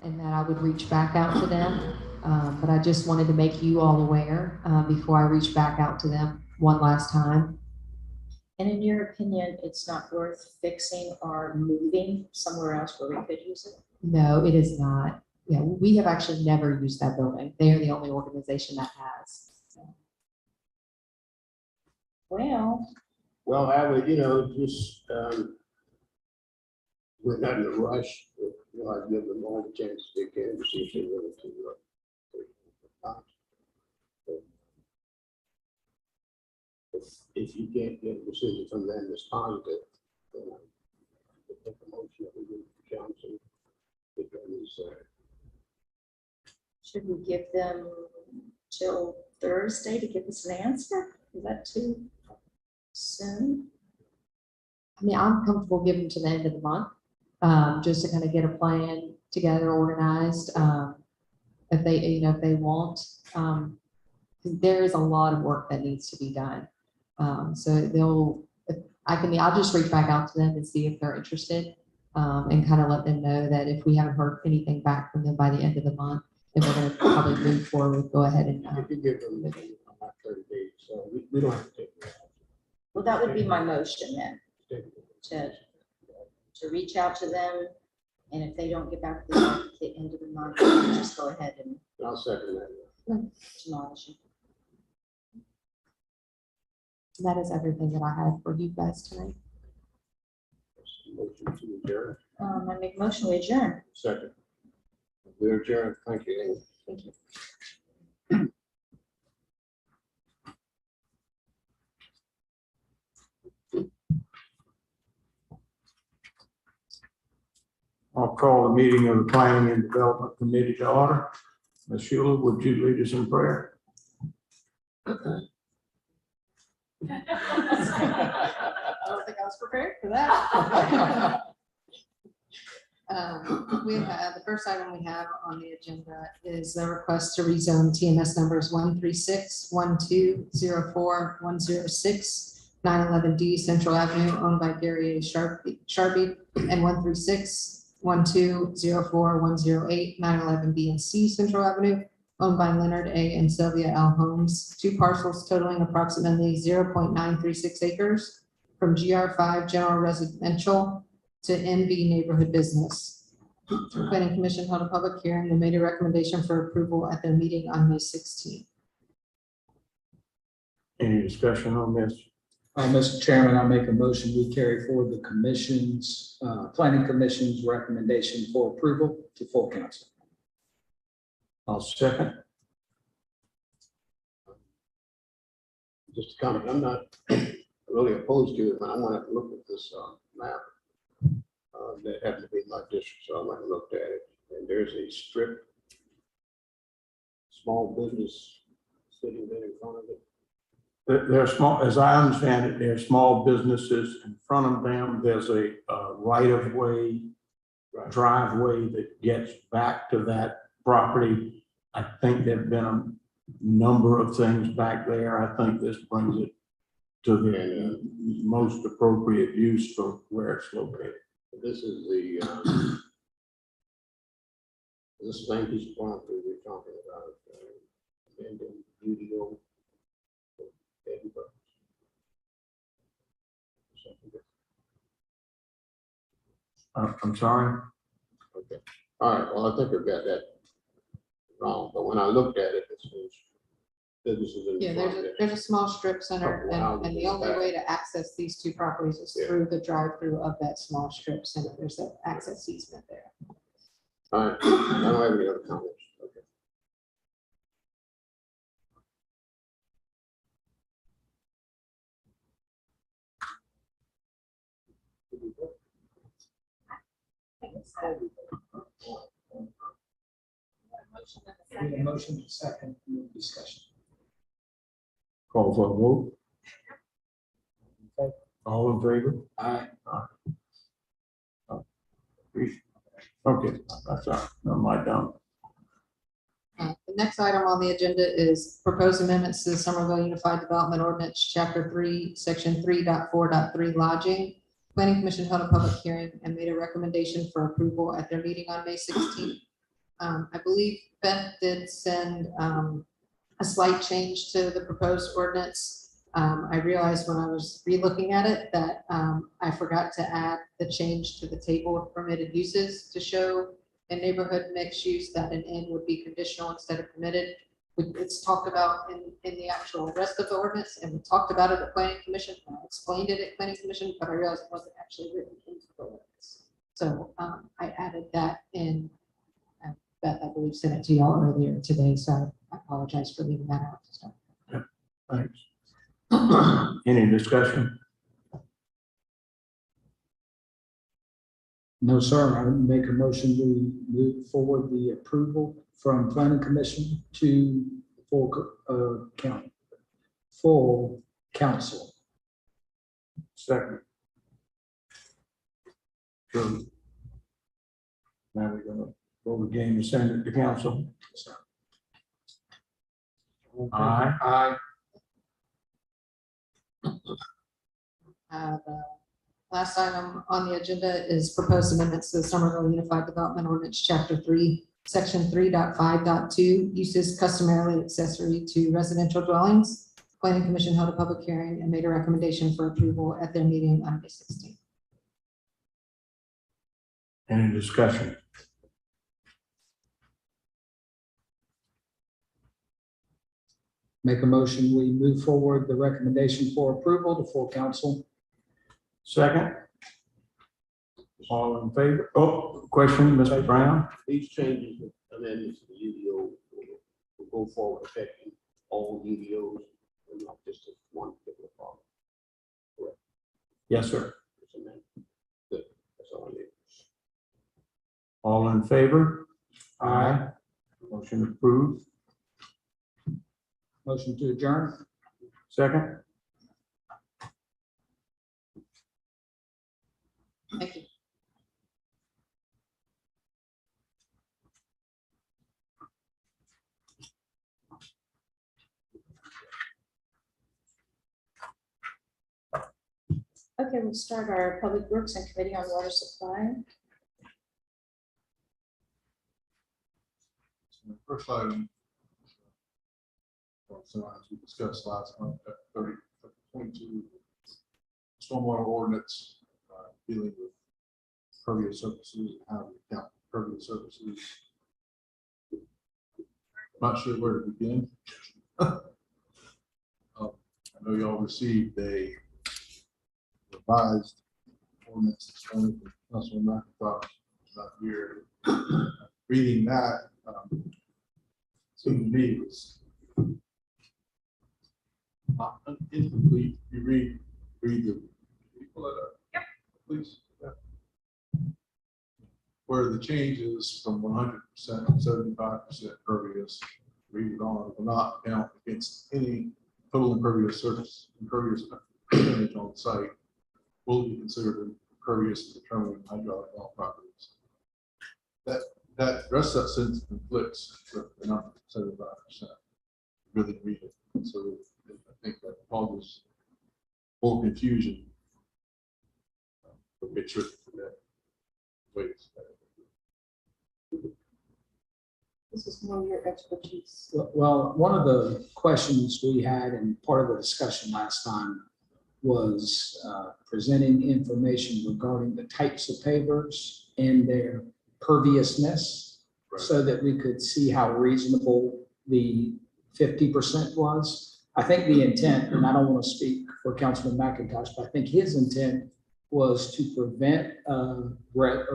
and that I would reach back out to them. But I just wanted to make you all aware before I reach back out to them one last time. And in your opinion, it's not worth fixing or moving somewhere else where we could use it? No, it is not. Yeah, we have actually never used that building. They are the only organization that has. Well, I would, just, we're not in a rush. I'd give them all the chance they can to see if they're willing to. If you can't get a decision from them that's positive, then I would make a motion that we give Johnson. should we give them till Thursday to give us an answer? Is that too soon? I mean, I'm comfortable giving to the end of the month, just to kind of get a plan together, organized. If they, if they want, there is a lot of work that needs to be done. So I'll just reach back out to them and see if they're interested, and kind of let them know that if we haven't heard anything back from them by the end of the month, then we're going to probably move forward, go ahead and. If you give them 30 days, so we don't have to take it. Well, that would be my motion then, to reach out to them. And if they don't get back to the end of the month, we'll just go ahead and I'll second that. demolish it. That is everything that I have for you guys tonight. Motion to adjourn. I make a motion, we adjourn. Second. We're adjourned. Thank you. Thank you. I'll call the meeting of the Planning and Development Committee to order. Ms. Sheila, would you lead us in prayer? I don't think I was prepared for that. We have, the first item we have on the agenda is the request to rezone TMS numbers 136, 1204, 106, 911D Central Avenue, owned by Gary A. Sharpie, and 136, 1204, 108, 911B and C Central Avenue, owned by Leonard A. and Sylvia L. Holmes, two parcels totaling approximately 0.936 acres from GR5 General Residential to NB Neighborhood Business. The Planning Commission held a public hearing and made a recommendation for approval at their meeting on May 16th. Any discussion on this? Mr. Chairman, I make a motion, we carry forward the commission's, planning commission's recommendation for approval to full council. I'll second. Just a comment. I'm not really opposed to it, but I want to look at this map. That happened to be my district, so I went and looked at it. And there's a strip, small business sitting there in front of it. They're small, as I understand it, they're small businesses in front of them. There's a right-of-way driveway that gets back to that property. I think there've been a number of things back there. I think this brings it to the most appropriate use for where it's located. This is the this same piece of property we're talking about. And then UDO. I'm sorry. Okay. All right. Well, I think I've got that wrong, but when I looked at it, it says businesses in Yeah, front of it. there's a small strip center, and the only way to access these two properties is through the drive-through of that small strip center. There's an access easement there. All right. I don't have any other comments. Okay. Motion to second discussion. Call for a vote. All in favor? Aye. Okay, that's all right. No, my down. The next item on the agenda is proposed amendments to the Somerville Unified Development Ordinance, Chapter 3, Section 3.4.3 lodging. Planning Commission held a public hearing and made a recommendation for approval at their meeting on May 16th. I believe Beth did send a slight change to the proposed ordinance. I realized when I was relooking at it that I forgot to add the change to the table of permitted uses to show in neighborhood mixed use that an inn would be conditional instead of permitted. It's talked about in the actual rest of the ordinance, and we talked about it at planning commission. I explained it at planning commission, but I realized it wasn't actually written into the ordinance. So I added that in. Beth, I believe, sent it to y'all earlier today, so I apologize for leaving that out to start. Thanks. Any discussion? No, sir. I would make a motion we move forward the approval from planning commission to full council. Second. Sure. Now we're gonna go the game and send it to council. Aye. Aye. The last item on the agenda is proposed amendments to the Somerville Unified Development Ordinance, Chapter 3, Section 3.5.2, uses customarily accessory to residential dwellings. Planning Commission held a public hearing and made a recommendation for approval at their meeting on May 16th. Any discussion? Make a motion, we move forward the recommendation for approval to full council. Second. All in favor? Oh, question, Mr. Brown? These changes, amendments to the UDO will go forward affecting all UDOs and not just one particular part. Yes, sir. It's amendment. Good. That's all I need. All in favor? Aye. Motion approved. Motion to adjourn. Second. Thank you. Okay, we'll start our Public Works and Committee on Water Supply. The first item, so as we discussed last month, 22 stormwater ordinance dealing with pervious surfaces and how we count pervious surfaces. Not sure where to begin. I know y'all received a revised ordinance this morning from Councilman McIntosh, not here. Reading that, seemed to me it was incomplete. You read the, you pull it up. Yep. Please. Yeah. Where the changes from 100% to 75% pervious, read it on, will not count against any total impervious surface, impervious percentage on site, will be considered impervious to determining hydraulic well properties. That rest of that sentence conflicts with the number 75%. Really read it. So I think that causes more confusion. A bit tricky for that. Wait. This is more your expertise. Well, one of the questions we had and part of the discussion last time was presenting information regarding the types of pavers and their perviousness, Right. so that we could see how reasonable the 50% was. I think the intent, and I don't want to speak for Councilman McIntosh, but I think his intent was to prevent a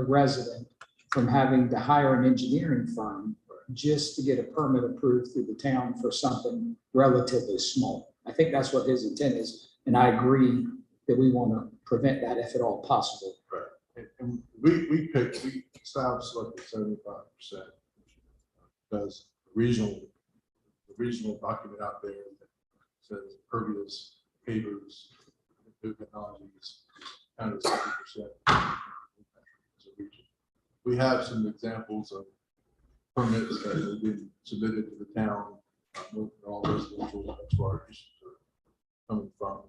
resident from having to hire an engineering firm just to get a permit approved through the town for something relatively small. I think that's what his intent is, and I agree that we want to prevent that if at all possible. Right. And we established selected 75% because the regional document out there that says pervious pavers, new technologies, kind of 70%. We have some examples of permits that have been submitted to the town, all residential, that's where our issues are coming from.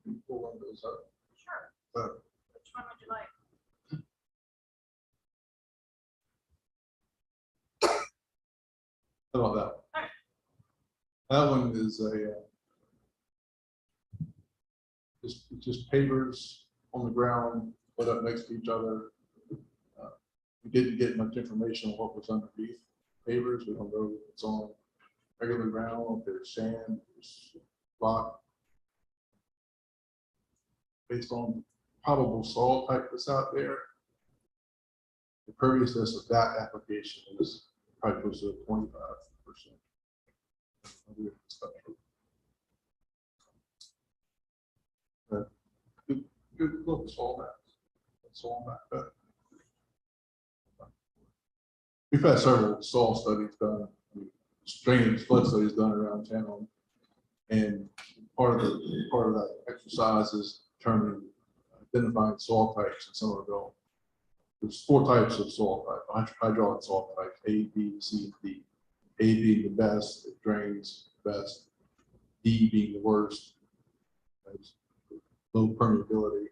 Can you pull one of those up? Sure. Which one would you like? How about that one? That one is a, just pavers on the ground, put up next to each other. We didn't get much information on what was underneath pavers. We don't know if it's on regular ground, if there's sand, there's rock. Based on probable soil type that's out there, the perviousness of that application is probably close to 25%. Good look, soil map. Soil map. We've had several soil studies done, drainage flood studies done around town. And part of that exercise is identifying soil types in Somerville. There's 4 types of soil type, hydraulic soil types, A, B, C, and D. A being the best, it drains best. D being the worst, has low permeability.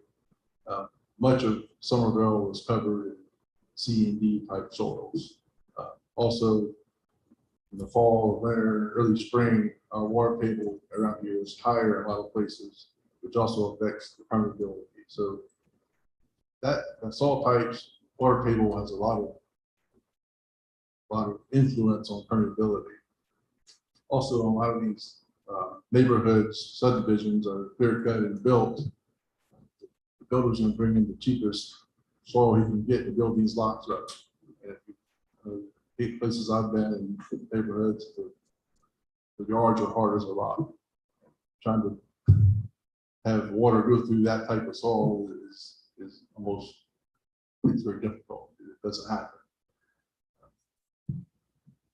Much of Somerville was covered in C and D type soils. Also, in the fall, winter, early spring, our water table around here is higher in a lot of places, which also affects the permeability. So that soil types, water table has a lot of influence on permeability. Also, a lot of these neighborhoods, subdivisions are clear cut and built. The builders are bringing the cheapest soil he can get to build these lots up. And places I've been in neighborhoods, the yards are hard as a rock. Trying to have water go through that type of soil is almost, it's very difficult. It doesn't happen.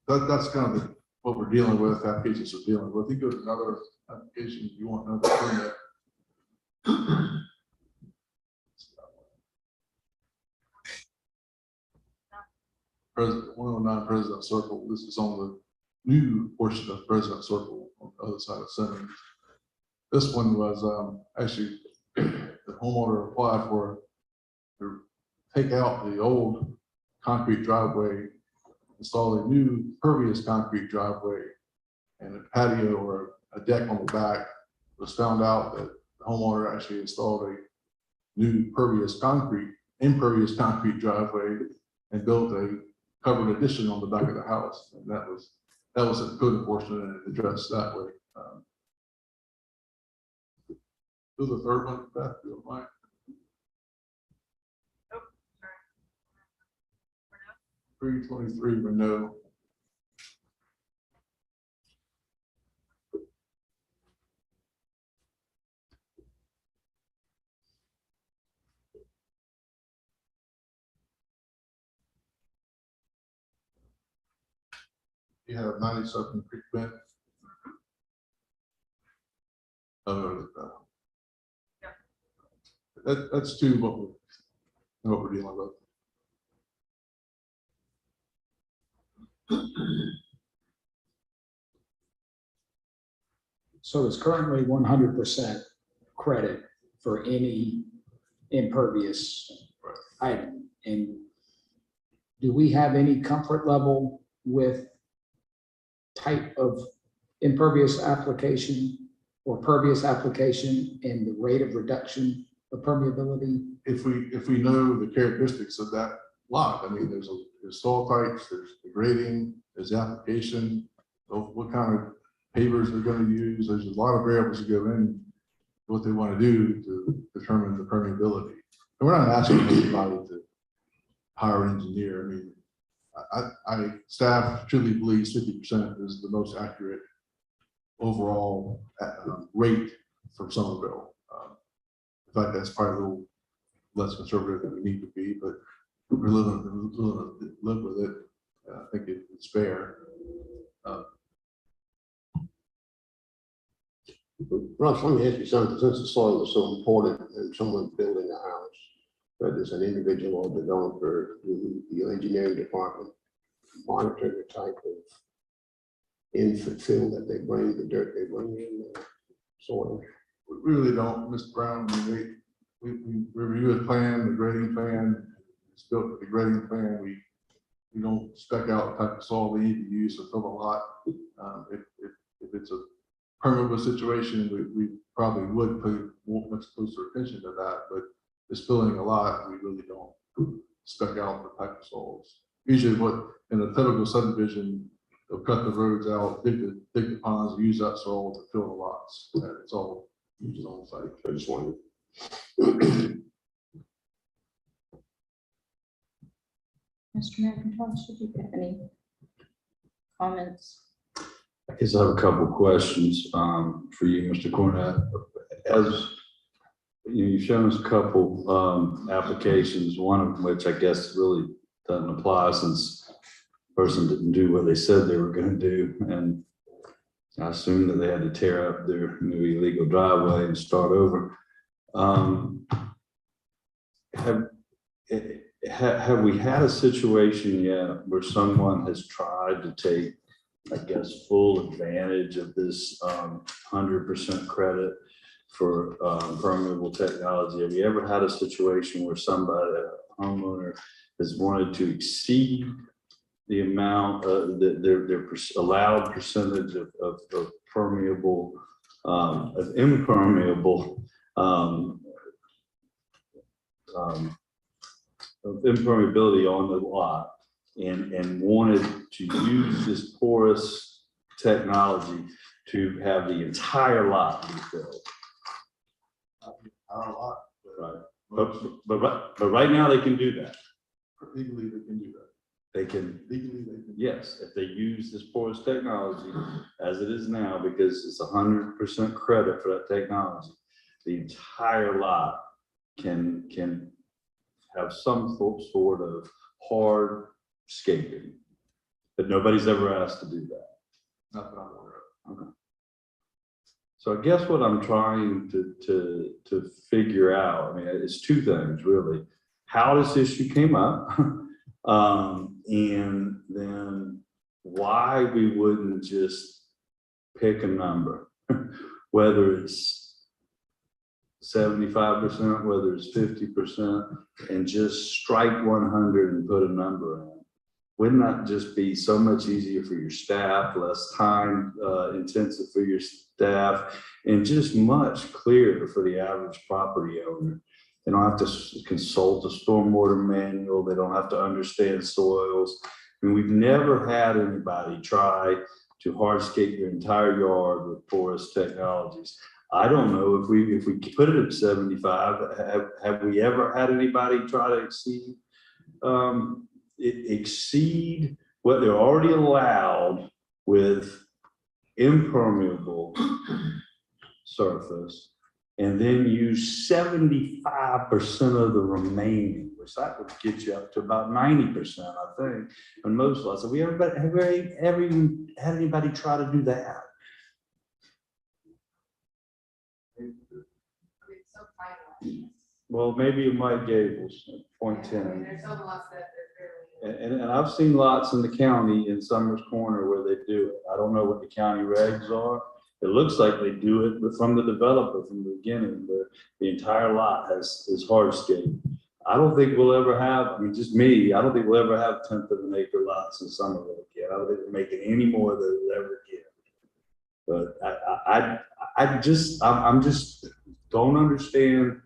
That's kind of what we're dealing with, applications are dealing with. You go to another application, you want another permit. President 109 President Circle. This is on the new portion of President Circle on the other side of Simmons. This one was actually the homeowner applied for to take out the old concrete driveway, install a new pervious concrete driveway, and a patio or a deck on the back. Was found out that the homeowner actually installed a new impervious concrete driveway and built a covered addition on the back of the house, and that was a code enforcement and it addressed that way. Do the third one, Beth, if you don't mind. Oh, sorry. 323 Renault. You have 97 Creek Bend. Oh, no, that one. That's two what we're dealing with. So it's currently 100% credit for any impervious item. And do we have any comfort level with type of impervious application or pervious application and the rate of reduction of permeability? If we know the characteristics of that lot, I mean, there's soil types, there's the grading, there's the application, so what kind of pavers they're going to use. There's a lot of variables that go in what they want to do to determine the permeability. And we're not asking anybody to hire an engineer. I mean, I staff truly believes 50% is the most accurate overall rate for Somerville. In fact, that's probably a little less conservative than we need to be, but we're living to live with it. I think it's fair. Russ, let me ask you something. Since the soil is so important and someone's building a house, whether it's an individual or developer, the engineering department monitor the type of infill that they bring, the dirt they bring in, soil. We really don't, Mr. Brown. We review the plan, the grading plan. It's built with the grading plan. We We don't spec out the type of soil we need to use to fill the lot. If it's a permeable situation, we probably would pay much closer attention to that, but it's filling a lot, we really don't spec out the type of soils. Usually what, in a typical subdivision, they'll cut the roads out, dig the ponds, use that soil to fill the lots. It's all used on site. I just wanted. Mr. McIntosh, did you have any comments? I guess I have a couple of questions for you, Mr. Cornett. As you've shown us a couple applications, one of which I guess really doesn't apply since the person didn't do what they said they were going to do. And I assume that they had to tear up their new illegal driveway and start over. Have we had a situation yet where someone has tried to take, I guess, full advantage of this 100% credit for permeable technology? Have you ever had a situation where somebody, a homeowner, has wanted to exceed the amount their allowed percentage of permeable, of impermeable, of impermeability on the lot, and wanted to use this porous technology to have the entire lot be filled? Not a lot, Right. but But right now they can do that. legally they can do that. They can, Legally they can. yes, if they use this porous technology as it is now, because it's 100% credit for that technology, the entire lot can have some sort of hard scaping. But nobody's ever asked to do that. Not that I'm aware of. So I guess what I'm trying to figure out, I mean, it's two things really: how this issue came up, and then why we wouldn't just pick a number, whether it's 75%, whether it's 50%, and just strike 100 and put a number in. Wouldn't that just be so much easier for your staff, less time intensive for your staff, and just much clearer for the average property owner? They don't have to consult a stormwater manual. They don't have to understand soils. I mean, we've never had anybody try to hardscape their entire yard with porous technologies. I don't know if we put it at 75, have we ever had anybody try to exceed what they're already allowed with impermeable surface, and then use 75% of the remaining, which that would get you up to about 90%, I think, on most lots. Have we ever had anybody try to do that? Well, maybe Mike Gables, point 10. There's some lots that they're fairly. And I've seen lots in the county in Summers Corner where they do it. I don't know what the county regs are. It looks like they do it, but from the developer from the beginning, the entire lot is hardscape. I don't think we'll ever have, I mean, just me, I don't think we'll ever have 1/10 of an acre lots in Somerville again. I don't think we're making any more than we'll ever get. But I'm just don't understand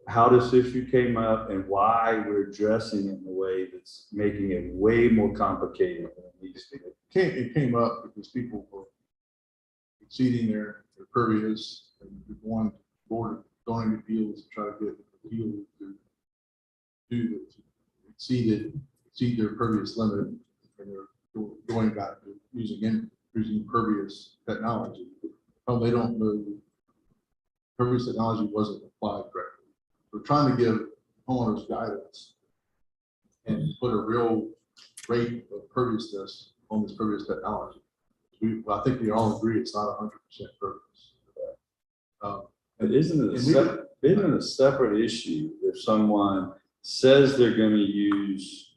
how this issue came up and why we're addressing it in a way that's making it way more complicated than it needs to be. It came up because people were exceeding their pervious and going board going to fields to try to get the field to exceed their pervious limit, and they're going back to using pervious technology. Well, they don't know pervious technology wasn't applied correctly. We're trying to give homeowners guidance and put a real rate of perviousness on this pervious technology. I think we all agree it's not 100% pervious. But isn't it a separate issue if someone says they're going to use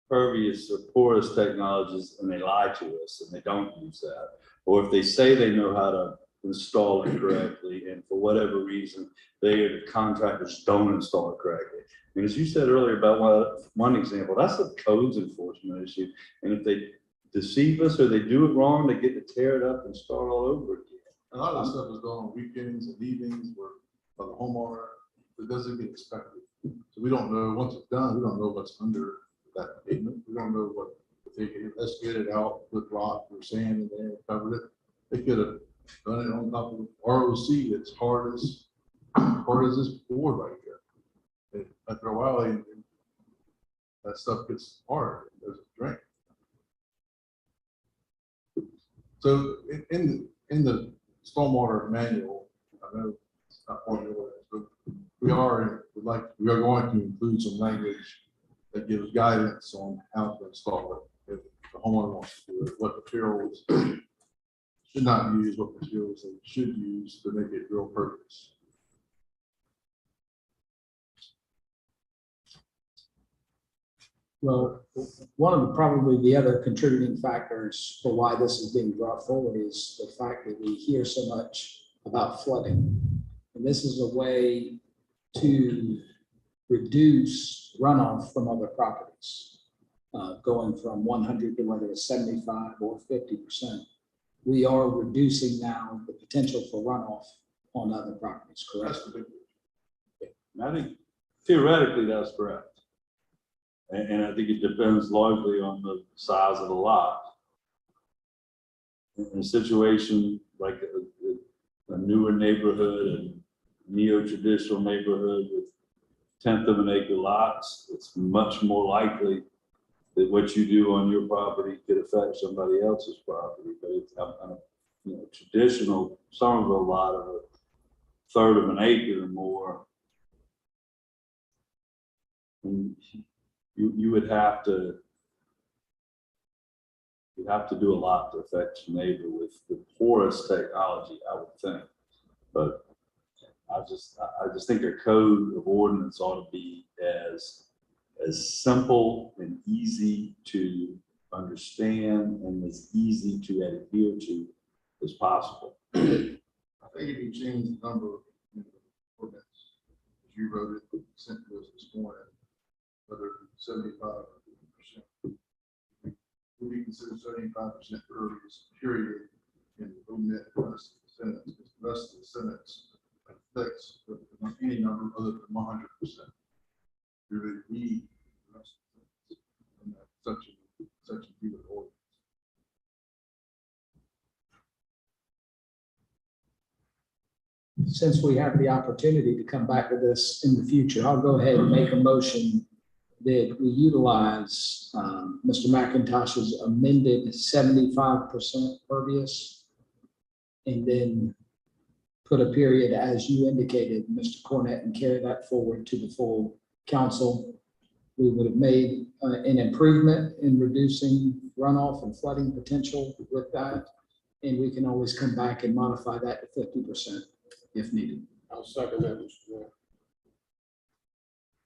pervious or porous technologies and they lie to us and they don't use that, or if they say they know how to install it correctly and for whatever reason the contractors don't install it correctly? And as you said earlier about one example, that's a codes enforcement issue. And if they deceive us or they do it wrong, they get to tear it up and start all over again. A lot of that stuff is done on weekends and evenings where, by the homeowner, it doesn't get inspected. So we don't know, once it's done, we don't know what's under that pavement. We don't know what, if they could investigate it out with rock or sand and they covered it. They could have done it on top of ROC that's hard as this board right here. And after a while, that stuff gets hard, it doesn't drain. So in the stormwater manual, I know it's not part of the ordinance, but we are going to include some language that gives guidance on how to install it. If the homeowner wants to do it, what materials should not use, what materials they should use to make it real purpose. Well, one of probably the other contributing factors for why this is being brought forward is the fact that we hear so much about flooding. And this is a way to reduce runoff from other properties, going from 100 to whether it's 75 or 50%. We are reducing now the potential for runoff on other properties, correct? That's the big. And I think theoretically that's correct. And I think it depends largely on the size of the lot. In a situation like a newer neighborhood and neo-traditional neighborhood with 1/10 of an acre lots, it's much more likely that what you do on your property could affect somebody else's property. But it's, traditional Somerville lot of 1/3 of an acre or more. And you would have to, you'd have to do a lot to affect your neighbor with the poorest technology, I would think. But I just think a code of ordinance ought to be as simple and easy to understand and as easy to adhere to as possible. I think if you change the number in the ordinance, as you wrote it, sent to us this morning, whether 75%, would you consider 75% pervious period in the omit the rest of the sentence? Because the rest of the sentence affects any number other than 100%. You really need the rest of the sentence in that section 2 of the ordinance. Since we have the opportunity to come back to this in the future, I'll go ahead and make a motion that we utilize Mr. McIntosh's amended 75% pervious, and then put a period, as you indicated, Mr. Cornett, and carry that forward to the full council. We would have made an improvement in reducing runoff and flooding potential with that, and we can always come back and modify that to 50% if needed. I'll second that, Mr. Mayor.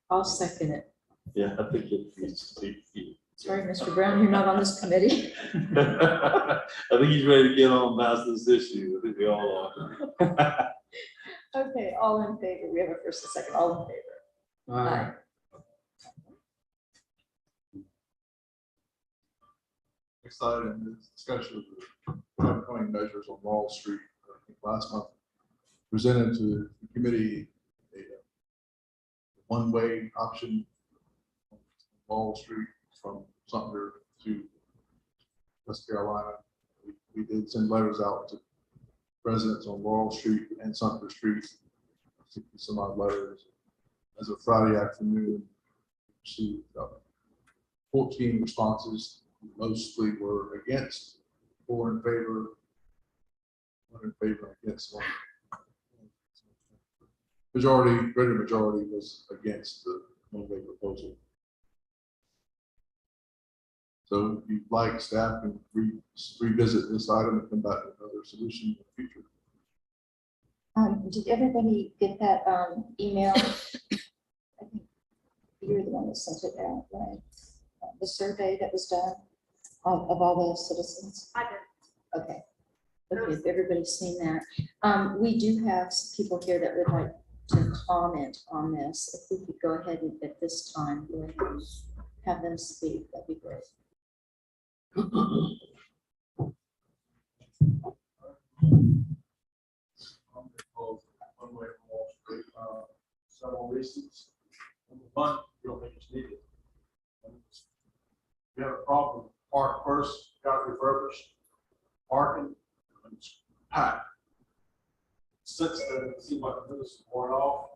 I'll second it. Yeah, I think it needs to be. Sorry, Mr. Brown, you're not on this committee. I think he's ready to get on past this issue. I think we all are. Okay, all in favor. We have a first and second, all in favor. Aye. Next item is discussion of the upcoming measures on Wall Street. I think last month presented to the committee a one-way option on Wall Street from Sumter to West Carolina. We did send letters out to residents on Laurel Street and Sumter Street, 60 some odd letters. As of Friday afternoon, we received 14 responses. Mostly were against, 4 in favor, 1 in favor, against 1. Greater majority was against the one-way proposal. So if you'd like, staff can revisit this item and come back with another solution in the future. Did everybody get that email? I think you're the one that sent it out, right? The survey that was done of all the citizens? I did. Okay. Okay, if everybody's seen that. We do have some people here that would like to comment on this. If we could go ahead and at this time, go ahead and have them speak, that'd be great. One way from Wall Street, several reasons. Number one, you don't think it's needed. We have a problem, park first, got refurbished, parking, and it's packed. Since then, it seems like the business is worn off,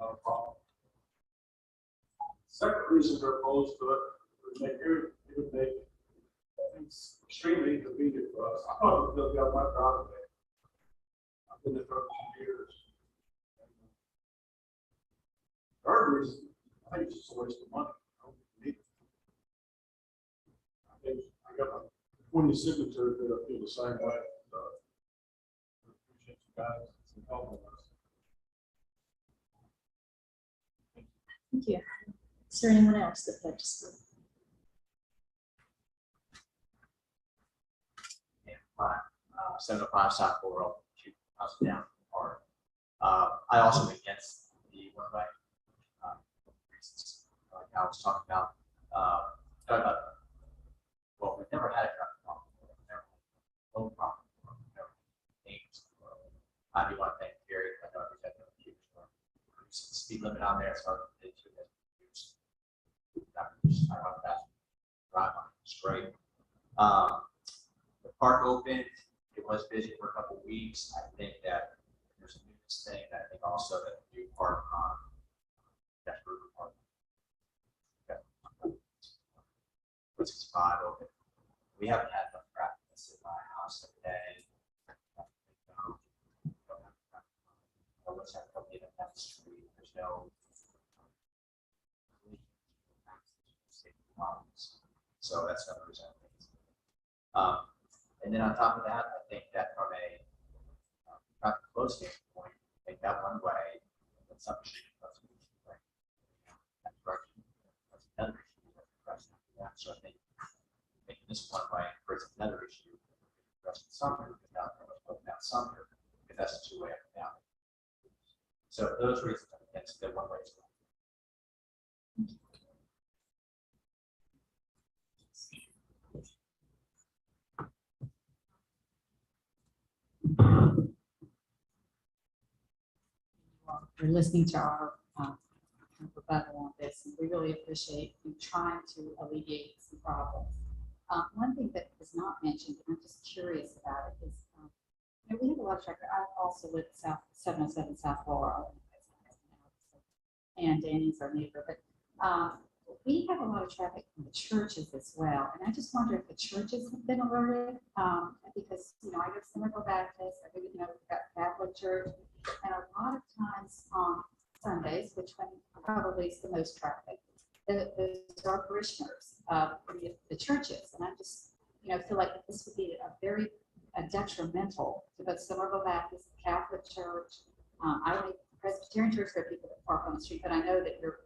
not a problem. Second reason they're opposed to it, it would make things extremely inconvenient for us. I thought it would be on my driveway. I've been there for 2 years. Third reason, I think it's just a waste of money. I don't need it. I think I got my 20 signatures that I feel the same way. Appreciate you guys for helping us. Thank you. Is there anyone else that'd like to speak? Yeah, 705 South Bull Road, 2 houses down from the park. I also am against the one-way. Reasons like I was talking about. Well, we've never had a traffic problem. We've never had a low problem. We've never had dangerous. I do want to thank Gary. I know we've had no huge speed limit on there. It's hard to do. I run fast. Drive on it. It's great. The park opened. It was busy for a couple of weeks. I think that there's a news thing that I think also that the new park on that River Park. 65 open. We haven't had enough traffic in my house today. What's that company that has the street? There's no problems. So that's another reason I think. And then on top of that, I think that from a traffic flow standpoint, I think that one way, that's something that's right. That direction, that's another issue. So I think making this one way creates another issue. Addressing Sumter, down Sumter, because that's a two-way up and down. So those reasons, I think that's the one way as well. For listening to our rebuttal on this, and we really appreciate you trying to alleviate some problems. One thing that was not mentioned, and I'm just curious about it, is we have a lot of traffic. I also live south 707 South Laurel, and Danny's our neighbor, but we have a lot of traffic from the churches as well. And I just wonder if the churches have been alerted, because I go to Somerville Baptist, I go to, we've got Catholic Church, and a lot of times on Sundays, which one probably is the most traffic, those are parishioners of the churches. And I just, feel like this would be a very detrimental to both Somerville Baptist, Catholic Church. I don't even Presbyterian Church, there are people that park on the street, but I know that you're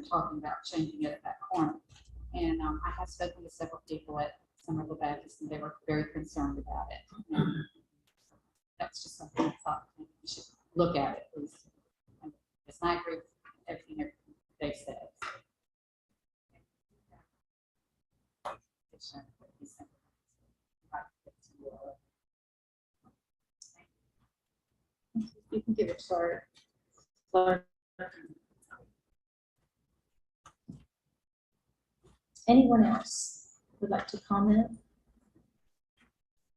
talking about changing it at that corner. And I have spoken to several people at Somerville Baptist, and they were very concerned about it. And that's just something I thought we should look at it, please. Yes, I agree with everything they've said. You can give it to Clark. Anyone else would like to comment?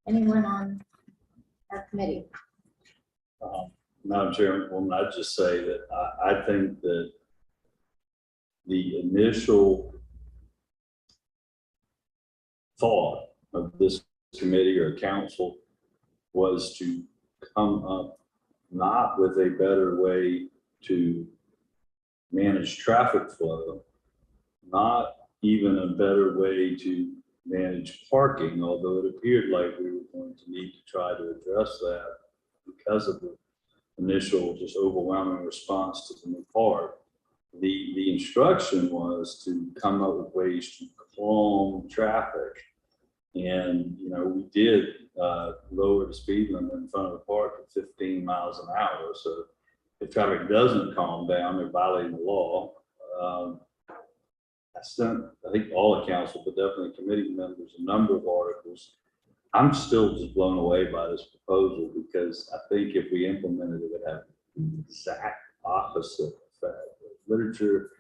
Anyone on our committee? Madam Chairwoman, I'd just say that I think that the initial thought of this committee or council was to come up not with a better way to manage traffic flow, not even a better way to manage parking, although it appeared like we were going to need to try to address that because of the initial just overwhelming response to the new park. The instruction was to come up with ways to calm traffic. And, we did lower the speed limit in front of the park at 15 miles an hour. So if traffic doesn't calm down, they're violating the law. I sent, I think all the council, but definitely committee members, a number of articles. I'm still just blown away by this proposal because I think if we implemented it, it would have the exact opposite effect. The literature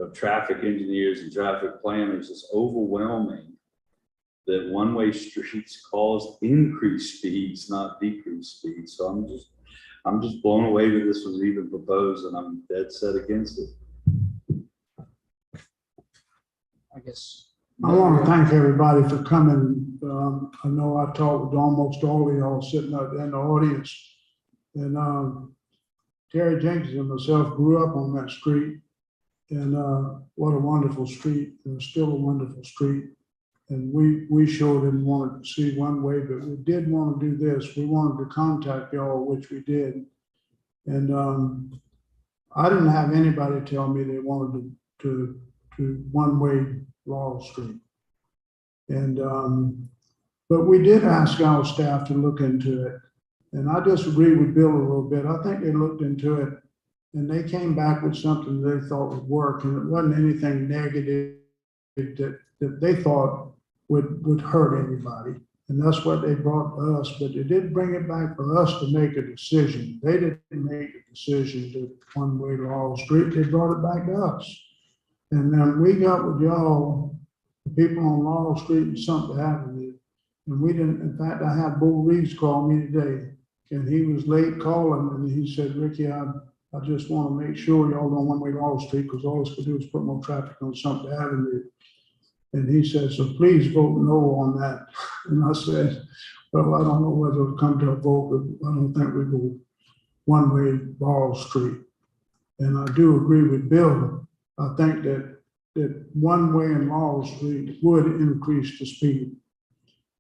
of traffic engineers and traffic planners is overwhelming that one-way streets cause increased speeds, not decreased speeds. So I'm just blown away that this was even proposed, and I'm dead set against it. I guess. I want to thank everybody for coming. I know I talked with almost all of y'all sitting out there in the audience. And Terry Jenkins and myself grew up on that street. And what a wonderful street, and still a wonderful street. And we sure didn't want to see one way, but we did want to do this. We wanted to contact y'all, which we did. And I didn't have anybody tell me they wanted to one-way Laurel Street. And but we did ask our staff to look into it. And I disagree with Bill a little bit. I think they looked into it and they came back with something they thought would work, and it wasn't anything negative that they thought would hurt anybody. And that's what they brought to us, but they did bring it back for us to make a decision. They didn't make a decision to one-way Laurel Street. They brought it back to us. And then we got with y'all, the people on Laurel Street and Sumter Avenue. And we didn't, in fact, I had Bo Reeves call me today, and he was late calling, and he said, Ricky, I just want to make sure y'all don't one-way Laurel Street, because all it's going to do is put more traffic on Sumter Avenue. And he said, so please vote no on that. And I said, well, I don't know whether it'll come to a vote, but I don't think we go one-way Laurel Street. And I do agree with Bill. I think that one-way in Laurel Street would increase the speed.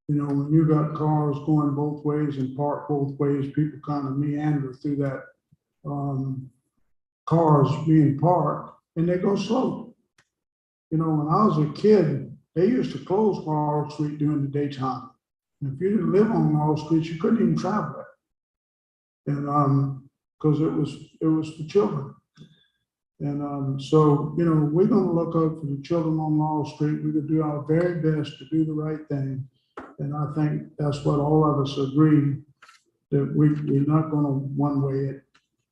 You know, when you got cars going both ways and parked both ways, people kind of meander through that, cars being parked, and they go slow. You know, when I was a kid, they used to close Laurel Street during the daytime. And if you didn't live on Laurel Street, you couldn't even travel it. And because it was for children. And so, you know, we're going to look out for the children on Laurel Street. We're going to do our very best to do the right thing. And I think that's what all of us agree, that we're not going to one-way it.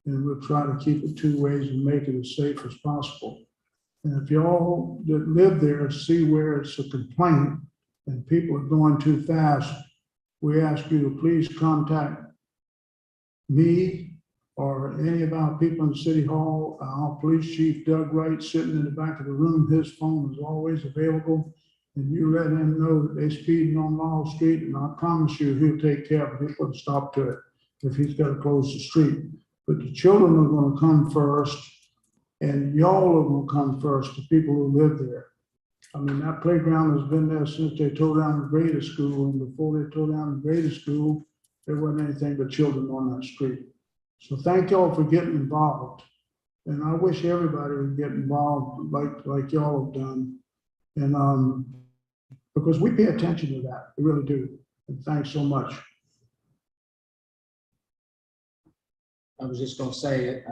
And we'll try to keep it two ways and make it as safe as possible. And if y'all that live there see where it's a complaint and people are going too fast, we ask you to please contact me or any of our people in City Hall. Our police chief, Doug Wright, sitting in the back of the room, his phone is always available. And you let him know that they're speeding on Laurel Street, and I promise you, he'll take care of it. He'll put a stop to it if he's got to close the street. But the children are going to come first, and y'all are going to come first, the people who live there. I mean, that playground has been there since they tore down the Grader School, and before they tore down the Grader School, there wasn't anything but children on that street. So thank y'all for getting involved. And I wish everybody would get involved like y'all have done. And because we pay attention to that, we really do. And thanks so much. I was just going to say,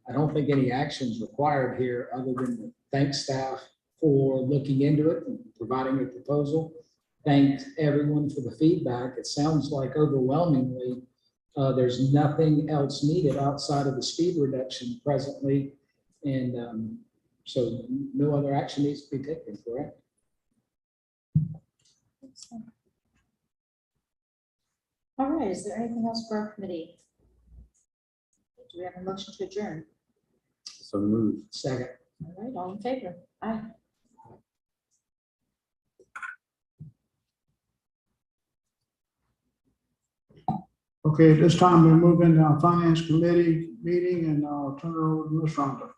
I don't think any action is required here other than to thank staff for looking into it and providing a proposal. Thank everyone for the feedback. It sounds like overwhelmingly there's nothing else needed outside of the speed reduction presently. And so no other action needs to be taken, correct? All right, is there anything else for our committee? Do we have a motion to adjourn? So move. Second. All right, all in favor? Aye. Okay, at this time, we move into our Finance Committee meeting, and I'll turn it over to Ms. Rhonda.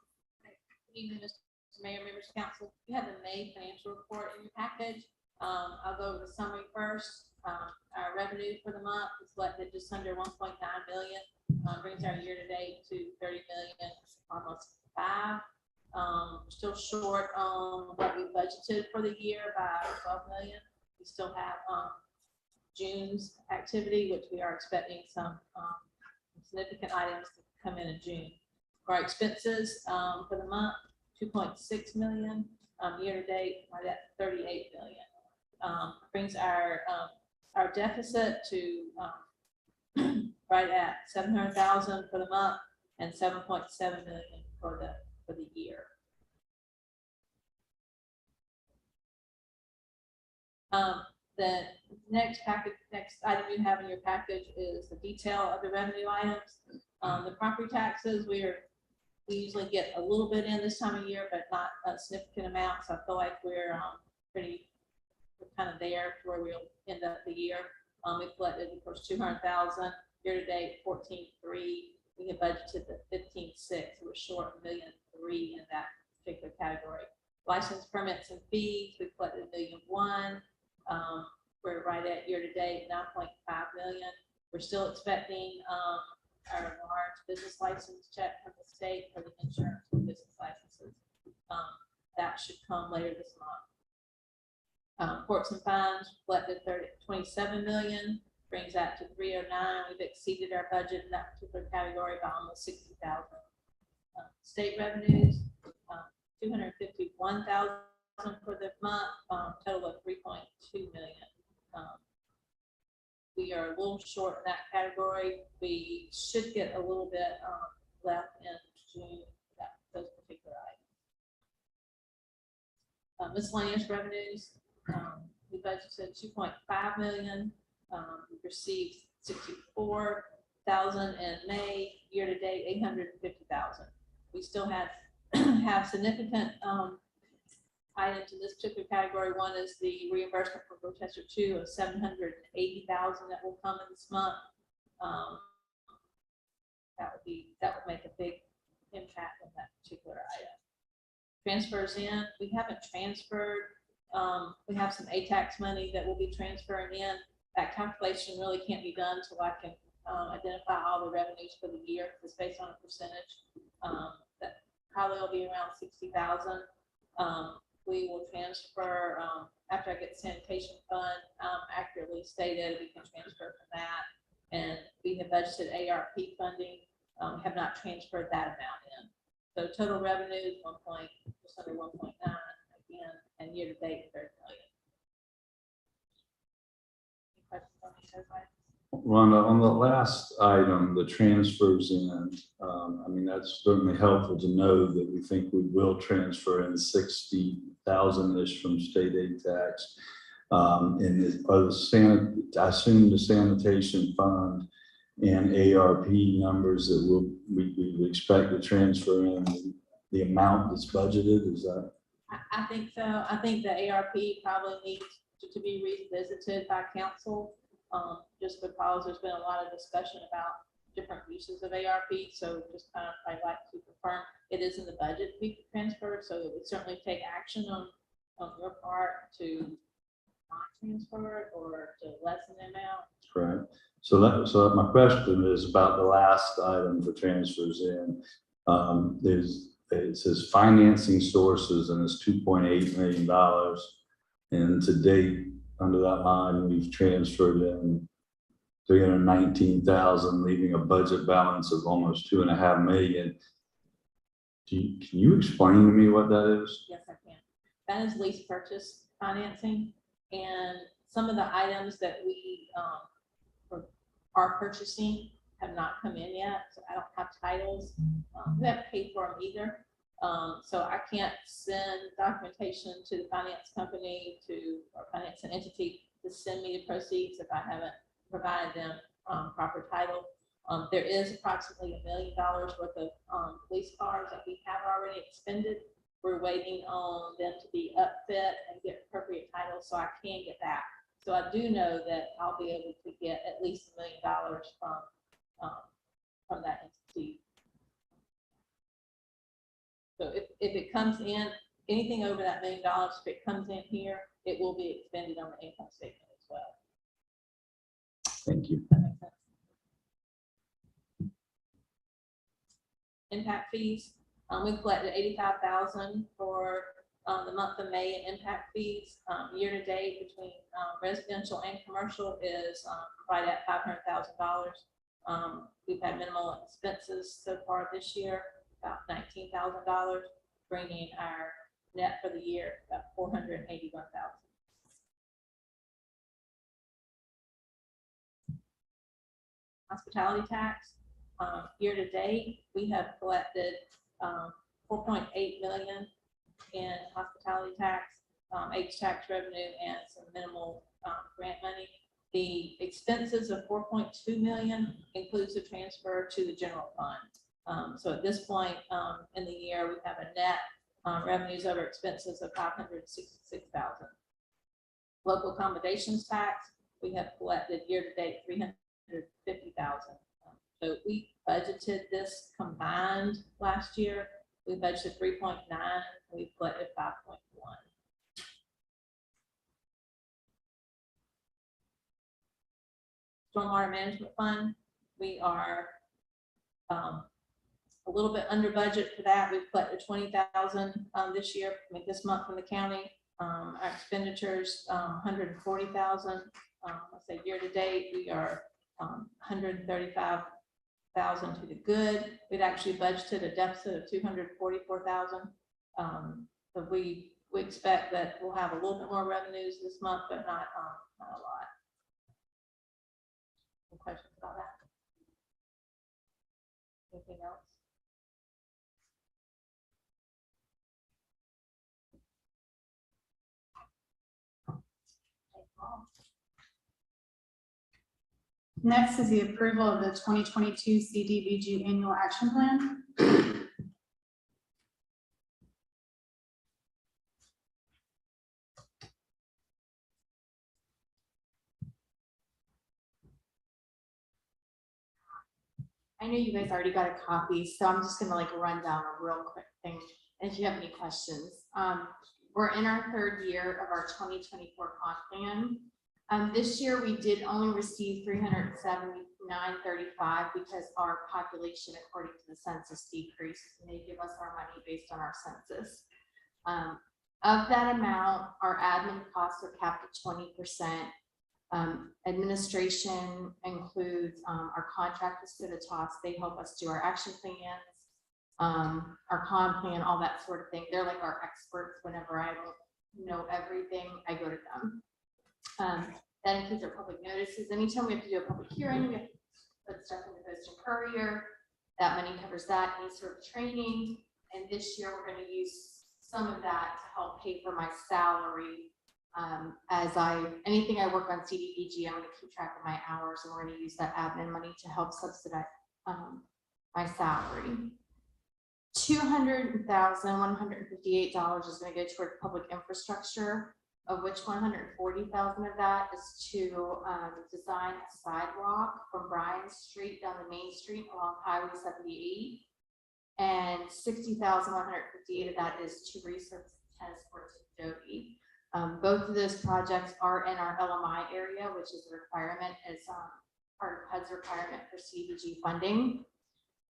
Good evening, Mr. Mayor, members of council. You have the May financial report in your package. I'll go over the summary first. Our revenue for the month is collected just under 1.9 million, brings our year to date to 30 million, almost 5. Still short on what we budgeted for the year by 12 million. We still have June's activity, which we are expecting some significant items to come in June. For our expenses, for the month, 2.6 million, year to date, right at 38 million. Brings our deficit to, right at 700,000 for the month and 7.7 million for the year. The next item you have in your package is the detail of the revenue items. The property taxes, we usually get a little bit in this time of year, but not a significant amount. So I feel like we're kind of there to where we'll end up the year. We collected, of course, 200,000 year to date, 14.3. We had budgeted the 15.6. We're short $1.3 million in that particular category. License permits and fees, we collected $1.1 million. We're right at year to date, 9.5 million. We're still expecting our large business license check from the state for the insurance for business licenses. That should come later this month. Courts and fines collected 27 million, brings that to 309. We've exceeded our budget in that particular category by almost 60,000. State revenues, 251,000 for the month, total of 3.2 million. We are a little short in that category. We should get a little bit left in June, those particular items. Miscellaneous revenues, we budgeted 2.5 million. We received 64,000 in May, year to date 850,000. We still have significant items in this particular category. One is the reimbursement for Protester 2 of 780,000 that will come in this month. That would make a big impact on that particular item. Transfers in, we haven't transferred. We have some ATAX money that will be transferring in. That calculation really can't be done until I can identify all the revenues for the year. It's based on a percentage. That probably will be around 60,000. We will transfer after I get the sanitation fund accurately stated. We can transfer from that, and we have budgeted ARP funding. Have not transferred that amount in. So total revenue just under 1.9 again, and year to date 30 million. Any questions on these slides? Rhonda, on the last item, the transfers in, I mean, that's certainly helpful to know that we think we will transfer in 60,000-ish from state aid tax. And I assume the sanitation fund and ARP numbers that we expect to transfer in the amount that's budgeted, is that? I think so. I think the ARP probably needs to be revisited by council. Just because there's been a lot of discussion about different uses of ARP. So just kind of, I'd like to confirm it is in the budget to be transferred. So it would certainly take action on your part to not transfer it or to lessen the amount. Correct. So my question is about the last item for transfers in. It says financing sources and it's $2.8 million. And to date, under that line, we've transferred in 319,000, leaving a budget balance of almost 2.5 million. Can you explain to me what that is? Yes, I can. That is lease purchase financing, and some of the items that we are purchasing have not come in yet. So I don't have titles. We haven't paid for them either. So I can't send documentation to the finance company or finance entity to send me the proceeds if I haven't provided them proper title. There is approximately $1 million worth of police cars that we have already expended. We're waiting on them to be upfit and get appropriate title so I can get that. So I do know that I'll be able to get at least $1 million from that entity. So if it comes in, anything over that $1 million, if it comes in here, it will be expended on the income statement as well. Thank you. That makes sense. Impact fees, we collected 85,000 for the month of May in impact fees. Year to date between residential and commercial is right at $500,000. We've had minimal expenses so far this year, about $19,000, bringing our net for the year about $481,000. Hospitality tax, year to date, we have collected 4.8 million in hospitality tax, tax revenue, and some minimal grant money. The expenses of 4.2 million includes the transfer to the general fund. So at this point in the year, we have a net revenues over expenses of 566,000. Local accommodations tax, we have collected year to date 350,000. So we budgeted this combined last year. We budgeted 3.9, we collected 5.1. Stormwater management fund, we are a little bit under budget for that. We've collected 20,000 this year, this month from the county. Our expenditures 140,000. Let's say year to date, we are 135,000 to the good. We'd actually budgeted a deficit of 244,000. But we expect that we'll have a little bit more revenues this month, but not a lot. Any questions about that? Anything else? Next is the approval of the 2022 CDBG Annual Action Plan. I know you guys already got a copy, so I'm just gonna run down a real quick thing. And if you have any questions, we're in our third year of our 2024 comp plan. This year we did only receive 379.35 because our population, according to the census, decreased, and they give us our money based on our census. Of that amount, our admin costs are capped at 20%. Administration includes our contractors to the TOS. They help us do our action plans, our comp plan, all that sort of thing. They're like our experts. Whenever I don't know everything, I go to them. That includes our public notices. Anytime we have to do a public hearing, we have to put stuff in the Post and Courier. That money covers that, any sort of training. And this year we're going to use some of that to help pay for my salary. Anything I work on CDBG, I'm going to keep track of my hours, and we're going to use that admin money to help subsidize my salary. $200,158 is going to go toward public infrastructure, of which 140,000 of that is to design a sidewalk from Bryan Street down to Main Street along Highway 78, and 60,158 of that is to research tennis courts at Doty. Both of those projects are in our LMI area, which is a requirement as part of HUD's requirement for CDBG funding.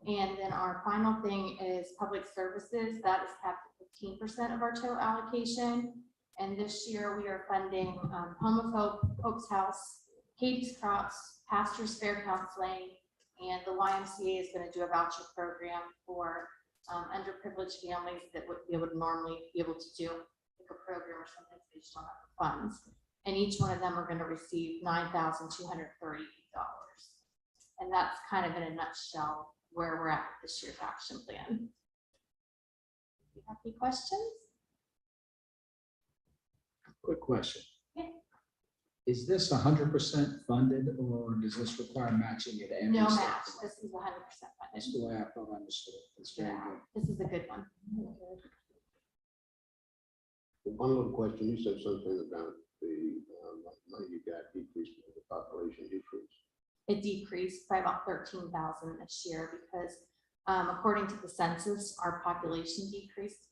And then our final thing is public services. That is capped at 15% of our total allocation. And this year we are funding Home of Hope's House, Katie's Crops, Pastors Fair Counseling, and the YMCA is going to do a voucher program for underprivileged families that would be able to normally be able to do like a program or something, so they just don't have the funds. And each one of them are going to receive $9,238. And that's kind of in a nutshell where we're at with this year's action plan. Do you have any questions? Quick question. Yeah. Is this 100% funded, or does this require matching at every No step? match. This is 100% That's funded. the way I thought I understood it. That's very Yeah, good. this is a good one. One little question, you said something about the money you got decreased with the population decrease. It decreased by about 13,000 this year because according to the census, our population decreased.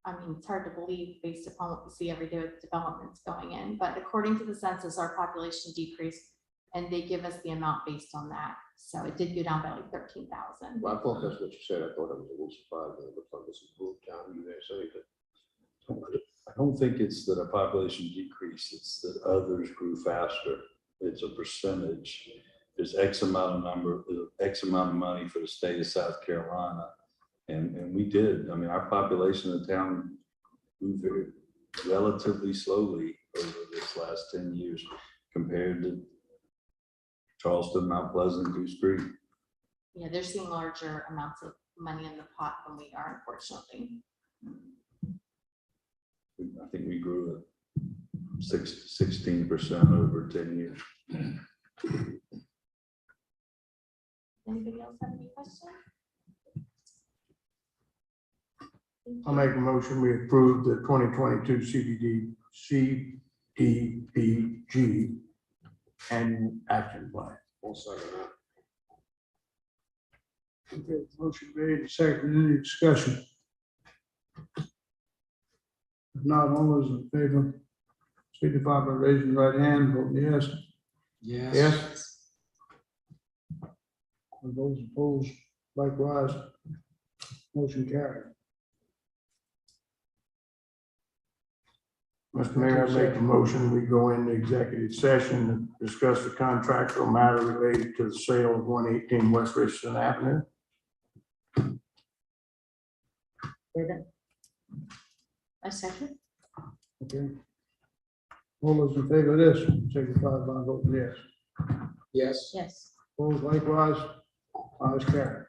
I mean, it's hard to believe based upon what we see every day with developments going in, but according to the census, our population decreased, and they give us the amount based on that. So it did go down by like 13,000. Well, I thought that's what you said. I thought I was a little surprised when it looked like this improved town. You didn't say that. I don't think it's that a population decreased, it's that others grew faster. It's a percentage. there's X amount of money for the state of South Carolina. And we did, I mean, our population of the town grew very relatively slowly over this last 10 years compared to Charleston, Mount Pleasant, Goose Creek. Yeah, they're seeing larger amounts of money in the pot than we are, unfortunately. I think we grew at 16% over 10 years. Anybody else have any questions? Thank I'll you. make a motion, we approve the 2022 CDBG annual action plan. I'll second that. Okay, motion made, and seconded. Any discussion? If not, all those in favor, signify by raising your right hand, voting yes. Yes. And those opposed, likewise, motion carried. Mr. Mayor, I make a motion, we go into executive session and discuss the contractual matter related to the sale of 118 West Richardson Avenue. A second? Okay. All those in favor of this, signify by voting yes. Yes. Yes. Opposed, likewise, ayes carried.